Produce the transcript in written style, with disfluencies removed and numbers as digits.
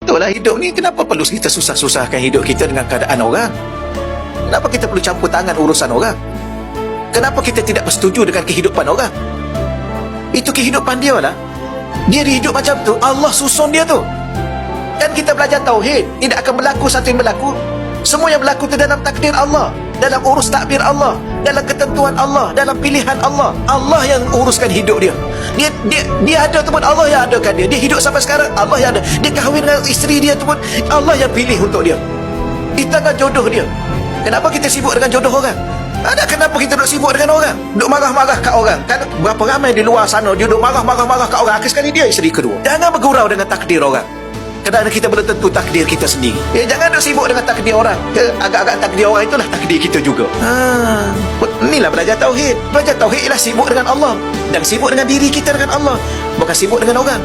Itulah hidup ni, kenapa perlu kita susah-susahkan hidup kita dengan keadaan orang? Kenapa kita perlu campur tangan urusan orang? Kenapa kita tidak bersetuju dengan kehidupan orang? Itu kehidupan dia lah. Dia hidup macam tu, Allah susun dia tu. Kan kita belajar tauhid, tidak akan berlaku satu yang berlaku. Semua yang berlaku itu dalam takdir Allah, dalam urus takbir Allah, dalam ketentuan Allah, dalam pilihan Allah. Allah yang uruskan hidup dia. Dia ada tu pun Allah yang adakan dia. Dia hidup sampai sekarang, Allah yang ada. Dia kahwin dengan isteri dia tu pun Allah yang pilih untuk dia. Di tangan jodoh dia. Kenapa kita sibuk dengan jodoh orang? Kenapa kita duduk sibuk dengan orang? Duduk marah-marah kat orang. Kan berapa ramai di luar sana dia duduk marah-marah kat orang. Akhir sekali dia isteri kedua. Jangan bergurau dengan takdir orang. Kerana kita belum tentu takdir kita sendiri. Jangan duduk sibuk dengan takdir orang. Agak-agak takdir orang itulah takdir kita juga. Inilah belajar tauhid. Belajar tauhid ialah sibuk dengan Allah. Dan sibuk dengan diri kita dengan Allah. Bukan sibuk dengan orang.